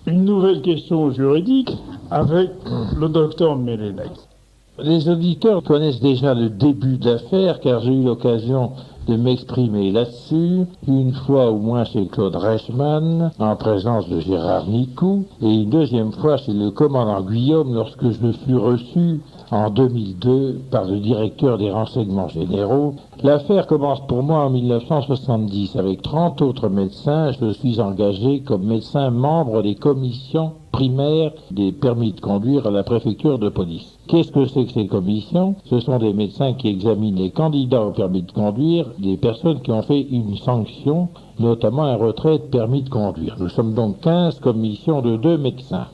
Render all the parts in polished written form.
Une nouvelle question juridique avec le docteur Mélenec. Les auditeurs connaissent déjà le début de l'affaire car j'ai eu l'occasion de m'exprimer là-dessus, une fois au moins chez Claude Reichmann, en présence de Gérard Nicou, et une deuxième fois chez le commandant Guillaume lorsque je fus reçu en 2002 par le directeur des renseignements généraux. L'affaire commence pour moi en 1970. Avec 30 autres médecins, je suis engagé comme médecin membre des commissions primaires des permis de conduire à la préfecture de police. Qu'est-ce que c'est que ces commissions? Ce sont des médecins qui examinent les candidats au permis de conduire, des personnes qui ont fait une sanction, notamment un retrait de permis de conduire. Nous sommes donc 15 commissions de 2 médecins.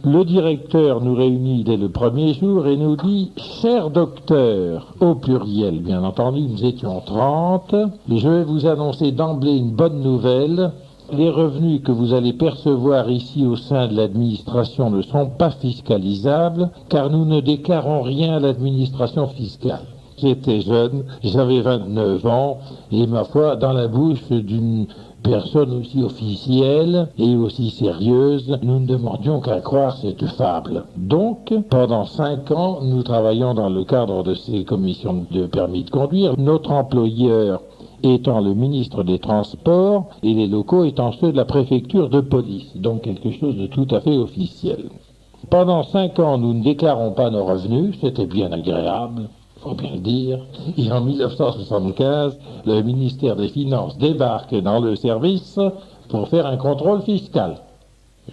Le directeur nous réunit dès le premier jour et nous dit « Cher docteur », au pluriel bien entendu, nous étions 30, et je vais vous annoncer d'emblée une bonne nouvelle. Les revenus que vous allez percevoir ici au sein de l'administration ne sont pas fiscalisables, car nous ne déclarons rien à l'administration fiscale. J'étais jeune, j'avais 29 ans, et ma foi, dans la bouche d'une personne aussi officielle et aussi sérieuse, nous ne demandions qu'à croire cette fable. Donc, pendant 5 ans, nous travaillons dans le cadre de ces commissions de permis de conduire. Notre employeur étant le ministre des Transports et les locaux étant ceux de la préfecture de police, donc quelque chose de tout à fait officiel. Pendant 5 ans, nous ne déclarons pas nos revenus, c'était bien agréable, faut bien le dire, et en 1975, le ministère des Finances débarque dans le service pour faire un contrôle fiscal.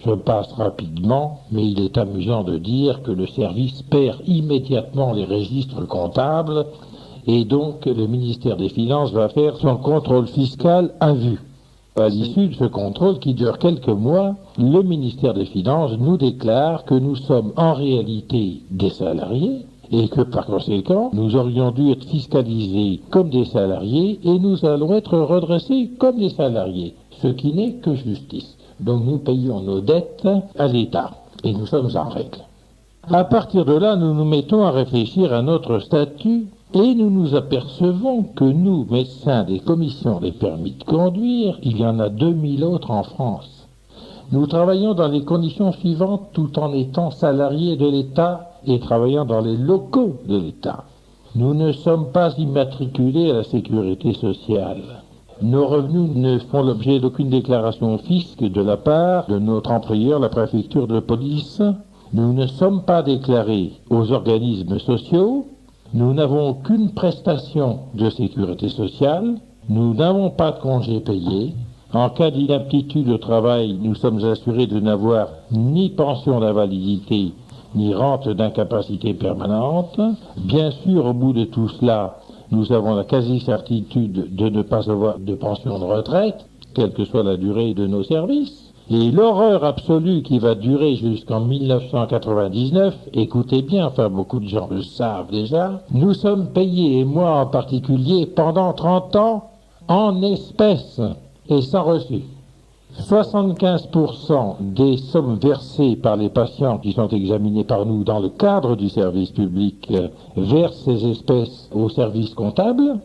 Je passe rapidement, mais il est amusant de dire que le service perd immédiatement les registres comptables, et donc le ministère des Finances va faire son contrôle fiscal à vue. À l'issue de ce contrôle qui dure quelques mois, le ministère des Finances nous déclare que nous sommes en réalité des salariés et que par conséquent, nous aurions dû être fiscalisés comme des salariés et nous allons être redressés comme des salariés, ce qui n'est que justice. Donc nous payons nos dettes à l'État et nous sommes en règle. À partir de là, nous nous mettons à réfléchir à notre statut et nous nous apercevons que nous, médecins des commissions des permis de conduire, il y en a 2000 autres en France. Nous travaillons dans les conditions suivantes tout en étant salariés de l'État et travaillant dans les locaux de l'État. Nous ne sommes pas immatriculés à la sécurité sociale. Nos revenus ne font l'objet d'aucune déclaration au fisc de la part de notre employeur, la préfecture de police. Nous ne sommes pas déclarés aux organismes sociaux. Nous n'avons aucune prestation de sécurité sociale. Nous n'avons pas de congés payés. En cas d'inaptitude au travail, nous sommes assurés de n'avoir ni pension d'invalidité, ni rente d'incapacité permanente. Bien sûr, au bout de tout cela, nous avons la quasi-certitude de ne pas avoir de pension de retraite, quelle que soit la durée de nos services. Et l'horreur absolue qui va durer jusqu'en 1999, écoutez bien, enfin beaucoup de gens le savent déjà, nous sommes payés, et moi en particulier, pendant 30 ans, en espèces et sans reçu. 75% des sommes versées par les patients qui sont examinés par nous dans le cadre du service public versent ces espèces au service comptable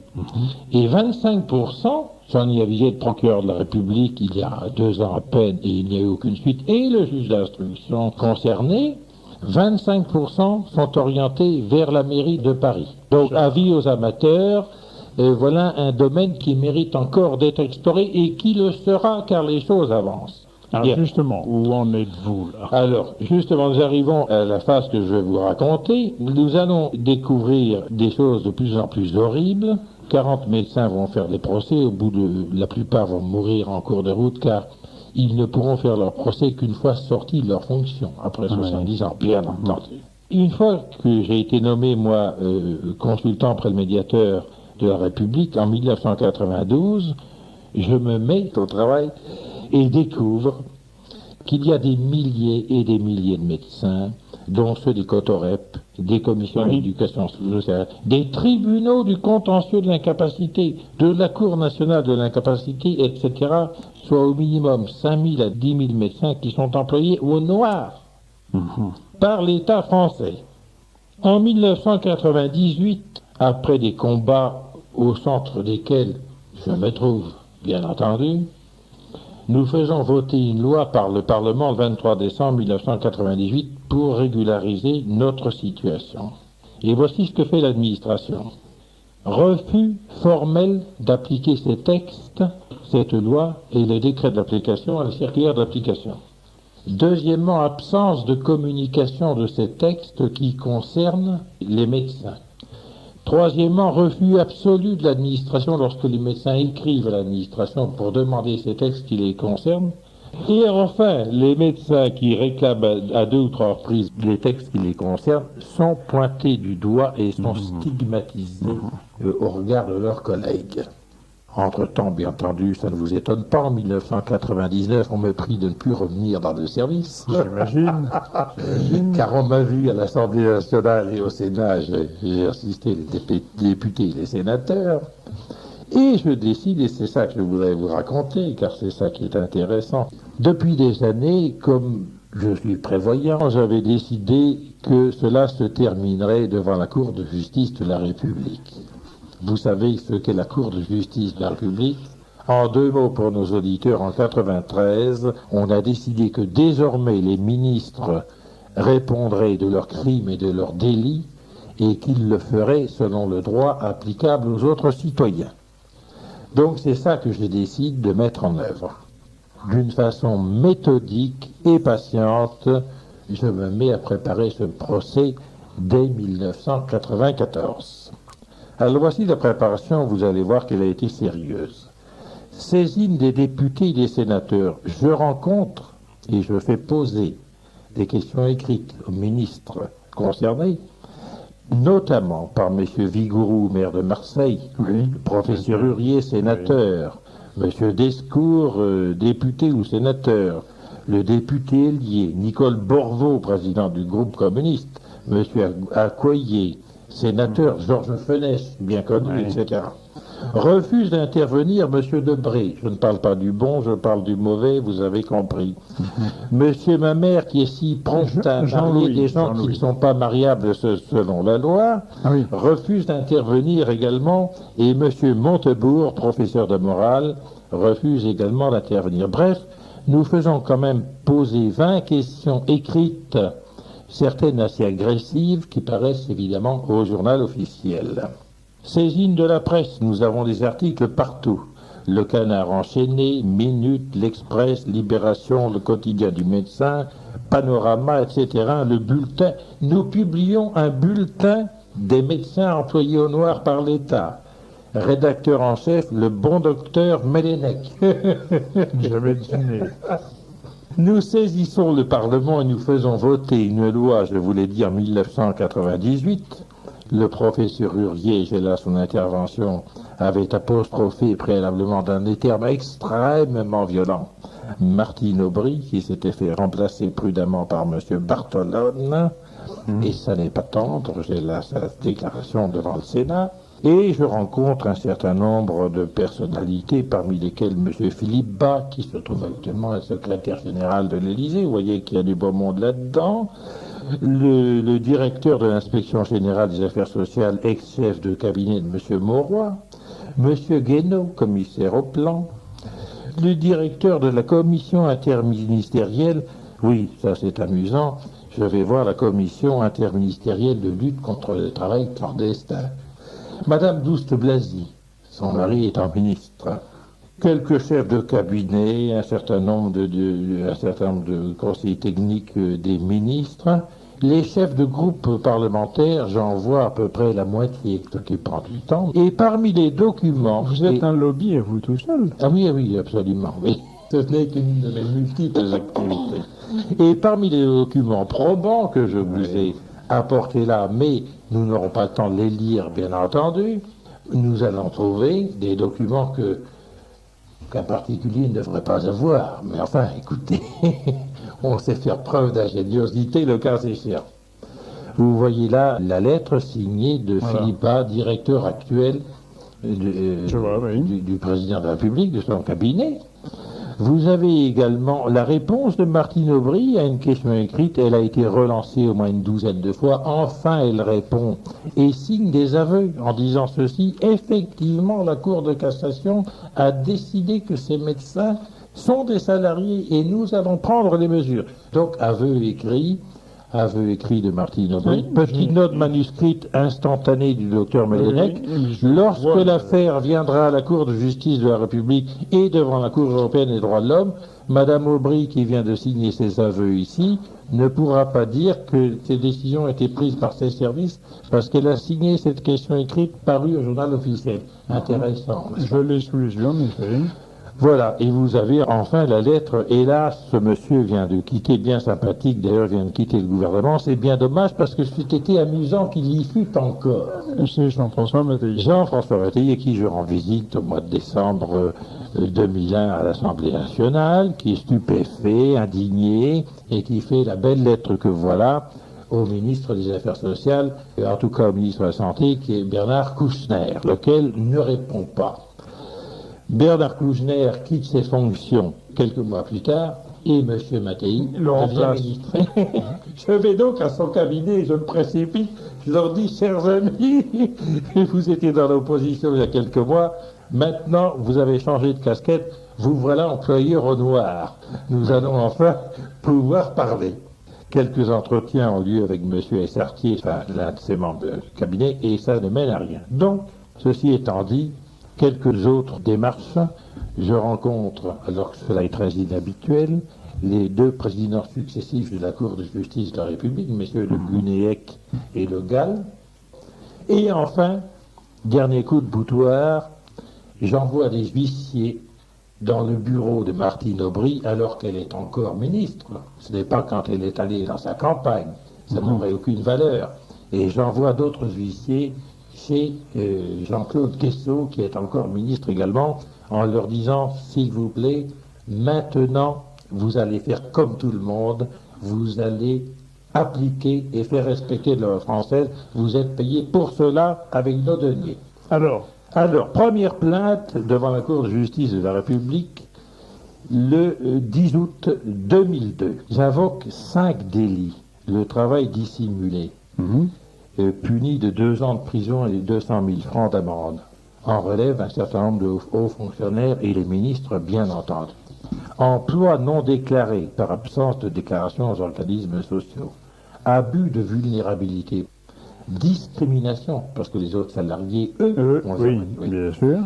et 25%, j'en ai avisé le procureur de la République il y a 2 ans à peine et il n'y a eu aucune suite, et le juge d'instruction concerné, 25% sont orientés vers la mairie de Paris. Donc avis aux amateurs. Voilà un domaine qui mérite encore d'être exploré et qui le sera car les choses avancent. Alors justement, où en êtes-vous là? Alors, justement, nous arrivons à la phase que je vais vous raconter. Nous allons découvrir des choses de plus en plus horribles. 40 médecins vont faire des procès. Au bout de la plupart vont mourir en cours de route car ils ne pourront faire leur procès qu'une fois sortis de leur fonction, après 70 ans, bien entendu. Une fois que j'ai été nommé, moi, consultant auprès le médiateur de la République, en 1992, je me mets au travail et découvre qu'il y a des milliers et des milliers de médecins, dont ceux des COTOREP, des commissions d'éducation sociale, des tribunaux du contentieux de l'incapacité, de la Cour nationale de l'incapacité, etc., soit au minimum 5000 à 10 000 médecins qui sont employés au noir par l'État français. En 1998, après des combats au centre desquels je me trouve, bien entendu, nous faisons voter une loi par le Parlement le 23 décembre 1998 pour régulariser notre situation. Et voici ce que fait l'administration. Refus formel d'appliquer ces textes, cette loi et le décret d'application à la circulaire d'application. Deuxièmement, absence de communication de ces textes qui concernent les médecins. Troisièmement, refus absolu de l'administration lorsque les médecins écrivent à l'administration pour demander ces textes qui les concernent. Et enfin, les médecins qui réclament à 2 ou 3 reprises les textes qui les concernent sont pointés du doigt et sont stigmatisés au regard de leurs collègues. Entre-temps, bien entendu, ça ne vous étonne pas, en 1999, on me prie de ne plus revenir dans le service. J'imagine. Car on m'a vu à l'Assemblée nationale et au Sénat, j'ai assisté les députés et les sénateurs. Et je décide, et c'est ça que je voudrais vous raconter, car c'est ça qui est intéressant. Depuis des années, comme je suis prévoyant, j'avais décidé que cela se terminerait devant la Cour de justice de la République. Vous savez ce qu'est la Cour de justice de la République? En 2 mots pour nos auditeurs, en 1993, on a décidé que désormais les ministres répondraient de leurs crimes et de leurs délits et qu'ils le feraient selon le droit applicable aux autres citoyens. Donc c'est ça que je décide de mettre en œuvre. D'une façon méthodique et patiente, je me mets à préparer ce procès dès 1994. Alors voici la préparation, vous allez voir qu'elle a été sérieuse. Saisine des députés et des sénateurs, je rencontre et je fais poser des questions écrites aux ministres concernés, notamment par M. Vigouroux, maire de Marseille, Oui. le professeur Hurier, sénateur, M. Descours, député ou sénateur, le député Hélier, Nicole Borvo, président du groupe communiste, M. Accoyer, sénateur, Georges Fenech, bien connu, Oui. etc. Refuse d'intervenir M. Debré. Je ne parle pas du bon, je parle du mauvais, vous avez compris. Monsieur Mamère, qui est si prompt à marier Jean-Louis, des gens qui ne Jean-Louis. sont pas mariables selon la loi, Ah oui. refuse d'intervenir également, et M. Montebourg, professeur de morale, refuse également d'intervenir. Bref, nous faisons quand même poser 20 questions écrites, certaines assez agressives, qui paraissent évidemment au journal officiel. Saisine de la presse, nous avons des articles partout. Le Canard enchaîné, Minute, l'Express, Libération, le Quotidien du médecin, Panorama, etc. Le bulletin. Nous publions un bulletin des médecins employés au noir par l'État. Rédacteur en chef, le bon docteur Mélenec. J'avais deviné. Nous saisissons le Parlement et nous faisons voter une loi, je voulais dire 1998. Le professeur Hurier, j'ai là son intervention, avait apostrophé préalablement dans des termes extrêmement violents Martine Aubry, qui s'était fait remplacer prudemment par M. Bartolone, et ça n'est pas tendre, j'ai là sa déclaration devant le Sénat, et je rencontre un certain nombre de personnalités, parmi lesquelles M. Philippe Bas, qui se trouve actuellement le secrétaire général de l'Élysée, vous voyez qu'il y a du beau monde là-dedans, le directeur de l'inspection générale des affaires sociales, ex-chef de cabinet de M. Mauroy, M. Guénaud, commissaire au plan, le directeur de la commission interministérielle, oui, ça c'est amusant, je vais voir la commission interministérielle de lutte contre le travail clandestin. Madame Douste-Blazy, son mari étant ministre, quelques chefs de cabinet, un certain nombre de conseillers techniques des ministres, les chefs de groupe parlementaires, j'en vois à peu près la moitié occupant du temps, et parmi les documents... Vous êtes un lobby, vous tout seul. Ah oui, oui, absolument, oui. Ce n'est qu'une de mes multiples activités. Et parmi les documents probants que je vous ai apportés là, mais nous n'aurons pas le temps de les lire, bien entendu, nous allons trouver des documents qu'un particulier ne devrait pas avoir. Mais enfin, écoutez, on sait faire preuve d'ingéniosité le cas échéant. Vous voyez là la lettre signée de Philippe Bas, directeur actuel du président de la République, de son cabinet. Vous avez également la réponse de Martine Aubry à une question écrite. Elle a été relancée au moins une douzaine de fois. Enfin, elle répond et signe des aveux en disant ceci. Effectivement, la Cour de cassation a décidé que ces médecins sont des salariés et nous allons prendre les mesures. Donc, aveu écrit de Martine Aubry, petite note manuscrite instantanée du docteur Mélenec. Lorsque l'affaire viendra à la Cour de justice de la République et devant la Cour européenne des droits de l'homme, Madame Aubry, qui vient de signer ses aveux ici, ne pourra pas dire que ces décisions ont été prises par ses services parce qu'elle a signé cette question écrite parue au journal officiel. Intéressant. Je l'ai sous les yeux, en effet. Voilà, et vous avez enfin la lettre. Hélas, ce monsieur vient de quitter, bien sympathique, d'ailleurs vient de quitter le gouvernement. C'est bien dommage parce que c'était amusant qu'il y fût encore. C'est Jean-François Mattei. Jean-François Mattei, à qui je rends visite au mois de décembre 2001 à l'Assemblée nationale, qui est stupéfait, indigné, et qui fait la belle lettre que voilà au ministre des Affaires sociales, et en tout cas au ministre de la Santé, qui est Bernard Kouchner, lequel ne répond pas. Bernard Kouchner quitte ses fonctions quelques mois plus tard et M. Mattei devient ministre. Je vais donc à son cabinet, je me précipite, je leur dis, chers amis, vous étiez dans l'opposition il y a quelques mois, maintenant vous avez changé de casquette, vous voilà employé au noir. Nous allons enfin pouvoir parler. Quelques entretiens ont lieu avec M. Essartier, enfin l'un de ses membres du cabinet, et ça ne mène à rien. Donc, ceci étant dit, quelques autres démarches, je rencontre, alors que cela est très inhabituel, les deux présidents successifs de la Cour de justice de la République, messieurs Le Gunéec et Le Gall. Et enfin, dernier coup de boutoir, j'envoie des huissiers dans le bureau de Martine Aubry alors qu'elle est encore ministre. Ce n'est pas quand elle est allée dans sa campagne, ça n'aurait aucune valeur. Et j'envoie d'autres huissiers chez Jean-Claude Quessot, qui est encore ministre également, en leur disant, s'il vous plaît, maintenant, vous allez faire comme tout le monde, vous allez appliquer et faire respecter la loi française, vous êtes payé pour cela avec nos deniers. Alors, première plainte devant la Cour de justice de la République, le 10 août 2002. J'invoque 5 délits. Le travail dissimulé. Puni de 2 ans de prison et 200 000 francs d'amende. En relève un certain nombre de hauts fonctionnaires et les ministres, bien entendu. Emploi non déclaré par absence de déclaration aux organismes sociaux. Abus de vulnérabilité. Discrimination, parce que les autres salariés, eux, oui, bien sûr.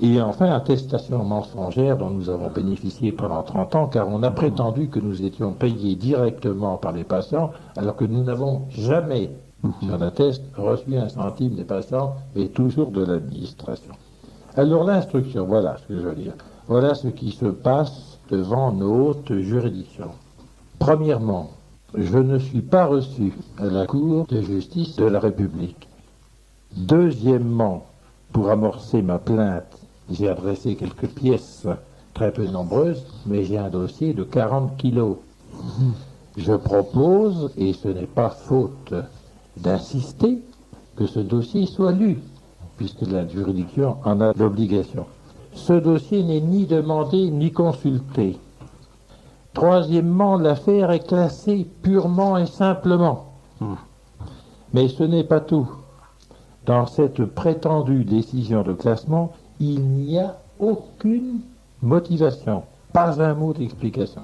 Et enfin, attestation mensongère dont nous avons bénéficié pendant 30 ans, car on a prétendu que nous étions payés directement par les patients, alors que nous n'avons jamais, j'en atteste, reçu un centime des patients, et toujours de l'administration. Alors l'instruction, voilà ce que je veux dire. Voilà ce qui se passe devant nos hautes juridictions. Premièrement, je ne suis pas reçu à la Cour de justice de la République. Deuxièmement, pour amorcer ma plainte, j'ai adressé quelques pièces, très peu nombreuses, mais j'ai un dossier de 40 kilos. Je propose, et ce n'est pas faute d'insister, que ce dossier soit lu, puisque la juridiction en a l'obligation. Ce dossier n'est ni demandé ni consulté. Troisièmement, l'affaire est classée purement et simplement. Mais ce n'est pas tout. Dans cette prétendue décision de classement, il n'y a aucune motivation, pas un mot d'explication.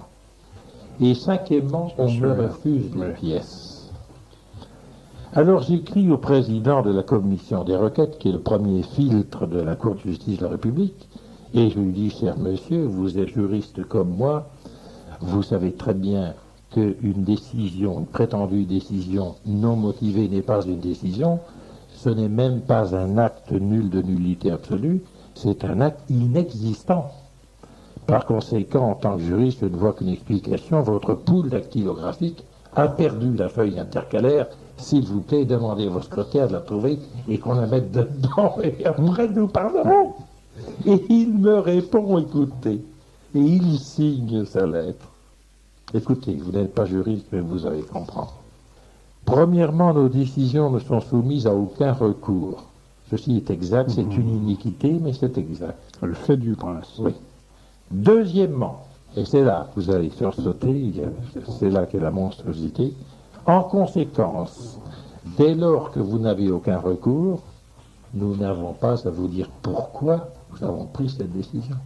Et cinquièmement, on me refuse les pièces. Alors j'écris au président de la commission des requêtes, qui est le premier filtre de la Cour de justice de la République, et je lui dis, cher monsieur, vous êtes juriste comme moi, vous savez très bien qu'une décision, une prétendue décision non motivée n'est pas une décision, ce n'est même pas un acte nul de nullité absolue, c'est un acte inexistant. Par conséquent, en tant que juriste, je ne vois qu'une explication. Votre poule dactylographique a perdu la feuille intercalaire. S'il vous plaît, demandez au secrétaire de la trouver et qu'on la mette dedans, et après nous parlerons. Et il me répond, écoutez, et il signe sa lettre. Écoutez, vous n'êtes pas juriste, mais vous allez comprendre. Premièrement, nos décisions ne sont soumises à aucun recours. Ceci est exact, c'est une iniquité, mais c'est exact. Le fait du prince. Oui. Deuxièmement, et c'est là que vous allez sursauter, c'est là qu'est la monstruosité, en conséquence, dès lors que vous n'avez aucun recours, nous n'avons pas à vous dire pourquoi nous avons pris cette décision.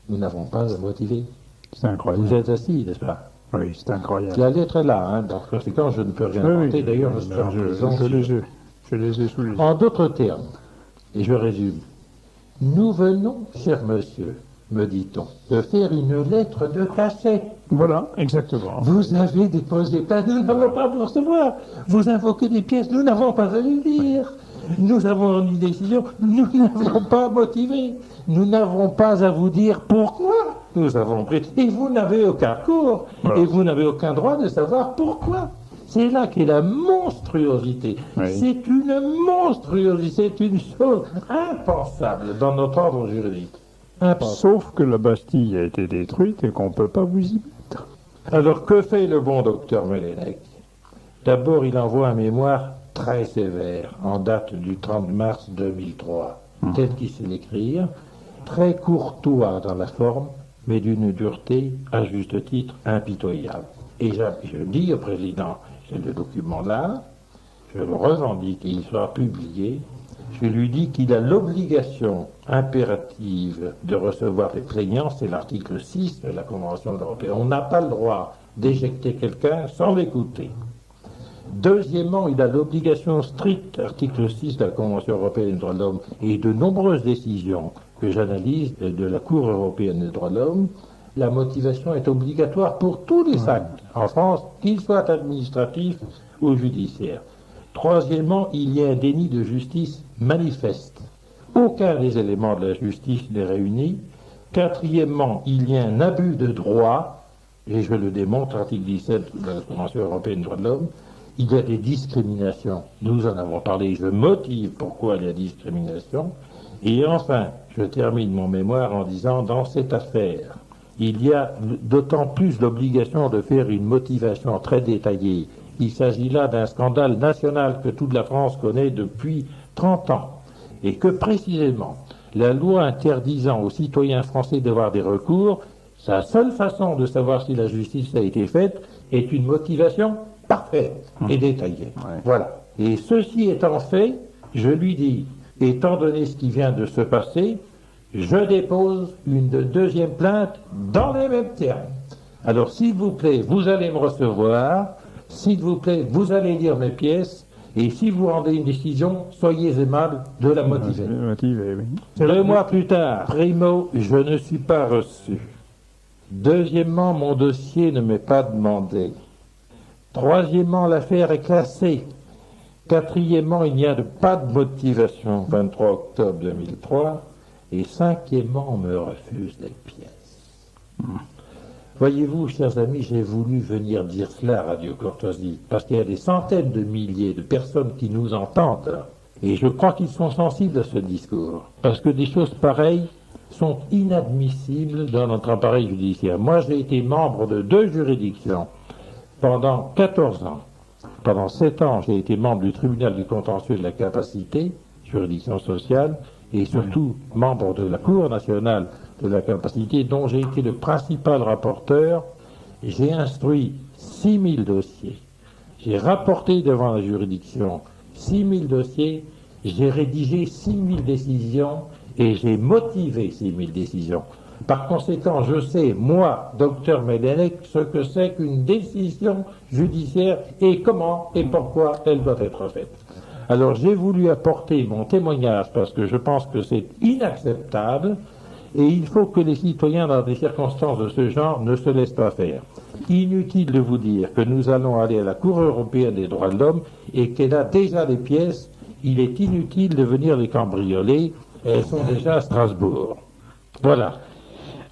Nous n'avons pas à motiver. C'est incroyable. Vous êtes assis, n'est-ce pas? Oui, c'est incroyable. La lettre est là, hein, par conséquent, je ne peux rien inventer. D'ailleurs, je serai en prison. Je les ai sous les yeux. En d'autres termes, et je résume, nous venons, cher monsieur, me dit-on, de faire une lettre de cachet. Voilà, exactement. Vous avez déposé plainte, nous n'avons pas à vous recevoir. Vous invoquez des pièces, nous n'avons pas à les lire. Nous avons une décision, nous n'avons pas motivé. Nous n'avons pas à vous dire pourquoi nous avons pris. Et vous n'avez aucun cours. Voilà. Et vous n'avez aucun droit de savoir pourquoi. C'est là qu'est la monstruosité. Oui. C'est une monstruosité, c'est une chose impensable dans notre ordre juridique. Impensable. Sauf que la Bastille a été détruite et qu'on ne peut pas vous y mettre. Alors que fait le bon docteur Mellennec? D'abord, il envoie un mémoire très sévère, en date du 30 mars 2003, tel qu'il sait l'écrire, très courtois dans la forme, mais d'une dureté, à juste titre, impitoyable. Et je dis au président, j'ai le document là, je le revendique qu'il soit publié, je lui dis qu'il a l'obligation impérative de recevoir les plaignants, c'est l'article 6 de la Convention européenne. On n'a pas le droit d'éjecter quelqu'un sans l'écouter. Deuxièmement, il a l'obligation stricte, article 6 de la Convention européenne des droits de l'homme, et de nombreuses décisions que j'analyse de la Cour européenne des droits de l'homme, la motivation est obligatoire pour tous les actes en France, qu'ils soient administratifs ou judiciaires. Troisièmement, il y a un déni de justice manifeste. Aucun des éléments de la justice n'est réuni. Quatrièmement, il y a un abus de droit, et je le démontre, article 17 de la Convention européenne des droits de l'homme. Il y a des discriminations. Nous en avons parlé. Je motive pourquoi il y a discrimination. Et enfin, je termine mon mémoire en disant, dans cette affaire, il y a d'autant plus l'obligation de faire une motivation très détaillée. Il s'agit là d'un scandale national que toute la France connaît depuis 30 ans. Et que précisément, la loi interdisant aux citoyens français d'avoir des recours, sa seule façon de savoir si la justice a été faite est une motivation parfaite et détaillée. Ouais. Voilà. Et ceci étant fait, je lui dis, étant donné ce qui vient de se passer, je dépose une deuxième plainte dans les mêmes termes. Alors, s'il vous plaît, vous allez me recevoir. S'il vous plaît, vous allez lire mes pièces. Et si vous rendez une décision, soyez aimable de la motiver. Motivé, oui. 2 mois plus tard, primo, je ne suis pas reçu. Deuxièmement, mon dossier ne m'est pas demandé. Troisièmement, l'affaire est classée. Quatrièmement, il n'y a pas de motivation, 23 octobre 2003. Et cinquièmement, on me refuse les pièces. Voyez-vous, chers amis, j'ai voulu venir dire cela à Radio Courtoisie, parce qu'il y a des centaines de milliers de personnes qui nous entendent, et je crois qu'ils sont sensibles à ce discours, parce que des choses pareilles sont inadmissibles dans notre appareil judiciaire. Moi, j'ai été membre de 2 juridictions pendant 14 ans. Pendant 7 ans, j'ai été membre du tribunal du contentieux de la capacité, juridiction sociale, et surtout membre de la Cour nationale de la capacité, dont j'ai été le principal rapporteur. J'ai instruit 6000 dossiers. J'ai rapporté devant la juridiction 6000 dossiers. J'ai rédigé 6000 décisions et j'ai motivé 6000 décisions. Par conséquent, je sais, moi, docteur Mellennec, ce que c'est qu'une décision judiciaire et comment et pourquoi elle doit être faite. Alors j'ai voulu apporter mon témoignage parce que je pense que c'est inacceptable et il faut que les citoyens dans des circonstances de ce genre ne se laissent pas faire. Inutile de vous dire que nous allons aller à la Cour européenne des droits de l'homme et qu'elle a déjà les pièces. Il est inutile de venir les cambrioler, elles sont déjà à Strasbourg. Voilà.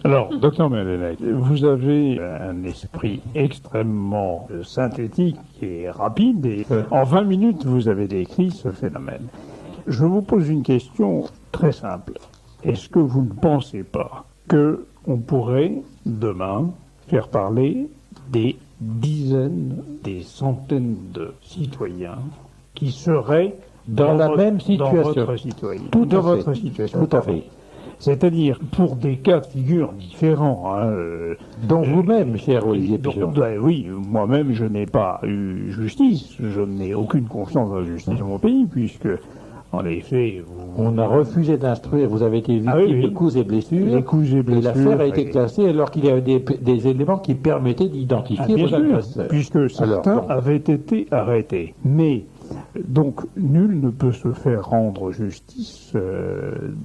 Alors, docteur Mellennec, vous avez un esprit extrêmement synthétique et rapide, et en 20 minutes, vous avez décrit ce phénomène. Je vous pose une question très simple. Est-ce que vous ne pensez pas qu'on pourrait, demain, faire parler des dizaines, des centaines de citoyens qui seraient Dans la même dans situation. votre situation, Tout dans à fait. votre situation, Tout à pardon. fait. C'est-à-dire pour des cas de figure différents. Dont vous-même, cher Olivier Pichon. Oui, moi-même, je n'ai pas eu justice. Je n'ai aucune confiance dans la justice de mon pays, puisque En effet, On a refusé d'instruire, vous avez été victime de coups et blessures. Les coups et blessures. Et l'affaire a été classée alors qu'il y avait des éléments qui permettaient d'identifier bien vos sûr, agresseurs. puisque certains avaient été arrêtés. Mais, donc, nul ne peut se faire rendre justice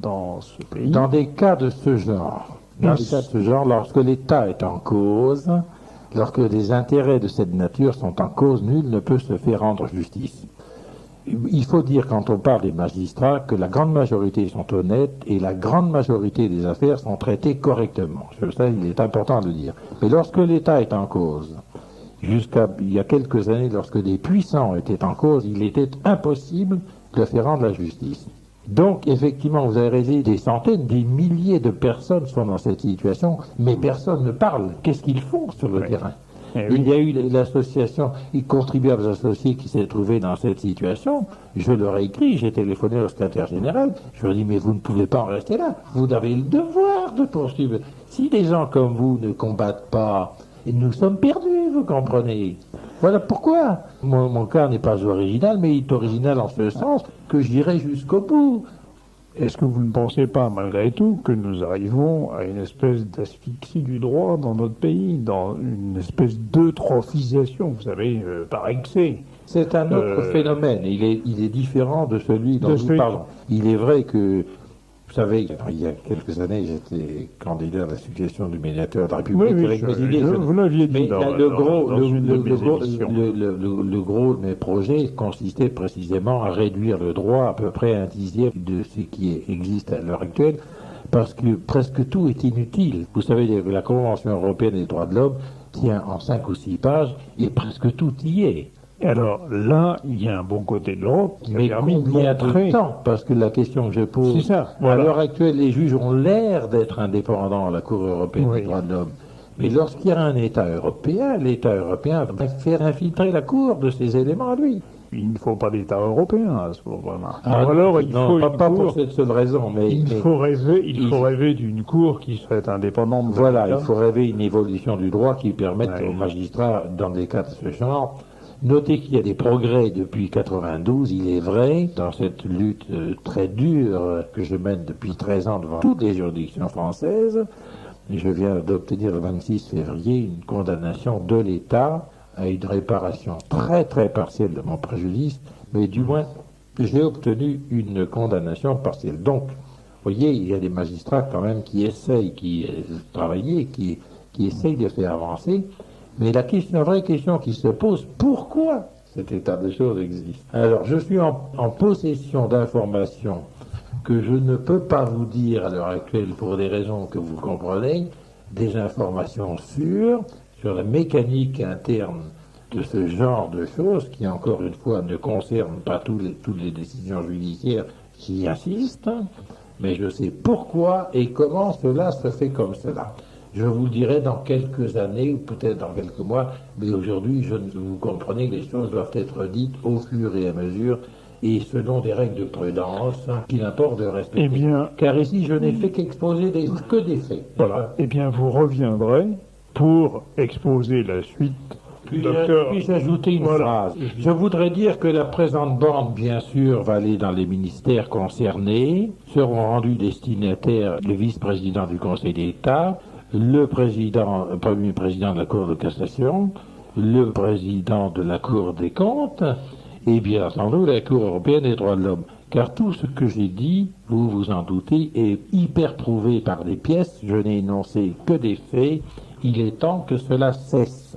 dans ce pays. Dans des cas de ce genre, lorsque l'État est en cause, lorsque des intérêts de cette nature sont en cause, nul ne peut se faire rendre justice. Il faut dire, quand on parle des magistrats, que la grande majorité sont honnêtes et la grande majorité des affaires sont traitées correctement. Ça, il est important de le dire. Mais lorsque l'État est en cause, jusqu'à il y a quelques années, lorsque des puissants étaient en cause, il était impossible de faire rendre la justice. Donc, effectivement, vous avez raison, des centaines, des milliers de personnes sont dans cette situation, mais personne ne parle. Qu'est-ce qu'ils font sur le terrain ? Il y a eu l'association, les contribuables associés qui s'est trouvé dans cette situation. Je leur ai écrit, j'ai téléphoné au secrétaire général, je leur ai dit, mais vous ne pouvez pas en rester là. Vous avez le devoir de poursuivre. Si des gens comme vous ne combattent pas, nous sommes perdus, vous comprenez. Voilà pourquoi. Mon cas n'est pas original, mais il est original en ce sens que j'irai jusqu'au bout. Est-ce que vous ne pensez pas, malgré tout, que nous arrivons à une espèce d'asphyxie du droit dans notre pays, dans une espèce d'eutrophisation, vous savez, par excès? C'est un autre phénomène. Il est différent de celui dont nous parlons. Il est vrai que, vous savez, il y a quelques années, j'étais candidat à la succession du médiateur de la République. Vous l'aviez dit le gros de mes projets consistait précisément à réduire le droit à peu près à 1/10 de ce qui existe à l'heure actuelle, parce que presque tout est inutile. Vous savez, la Convention européenne des droits de l'homme tient en 5 ou 6 pages, et presque tout y est. Alors là, il y a un bon côté de l'Europe qui a permis de montrer... de temps, parce que la question que je pose, c'est ça, voilà. À l'heure actuelle, les juges ont l'air d'être indépendants à la Cour européenne des droits de l'homme. Mais lorsqu'il y a un État européen, l'État européen va faire infiltrer la Cour de ces éléments à lui. Il ne faut pas d'État européen à ce moment-là. Alors, il faut pas pour cette seule raison, mais il faut rêver d'une Cour qui serait indépendante. Voilà, il faut rêver une évolution du droit qui permette aux magistrats, dans des cas de ce genre. Notez qu'il y a des progrès depuis 92, il est vrai, dans cette lutte très dure que je mène depuis 13 ans devant toutes les juridictions françaises. Je viens d'obtenir le 26 février une condamnation de l'État à une réparation très très partielle de mon préjudice, mais du moins j'ai obtenu une condamnation partielle. Donc, vous voyez, il y a des magistrats quand même qui essayent, qui travaillent, qui essayent de faire avancer. Mais la vraie question qui se pose, pourquoi cet état de choses existe? Alors, je suis en possession d'informations que je ne peux pas vous dire à l'heure actuelle pour des raisons que vous comprenez, des informations sûres sur la mécanique interne de ce genre de choses qui, encore une fois, ne concernent pas toutes les décisions judiciaires qui insistent, mais je sais pourquoi et comment cela se fait comme cela. Je vous le dirai dans quelques années, ou peut-être dans quelques mois, mais aujourd'hui, vous comprenez que les choses doivent être dites au fur et à mesure, et selon des règles de prudence qu'il importe de respecter. Eh bien, car ici, je n'ai fait qu'exposer que des faits. Voilà. Eh bien, vous reviendrez pour exposer la suite. Puis-je ajouter une phrase? Je voudrais dire que la présente bande, bien sûr, va aller dans les ministères concernés, seront rendus destinataires le vice-président du Conseil d'État, le premier président de la Cour de cassation, le président de la Cour des comptes, et bien entendu la Cour européenne des droits de l'homme. Car tout ce que j'ai dit, vous vous en doutez, est hyper prouvé par des pièces, je n'ai énoncé que des faits, il est temps que cela cesse.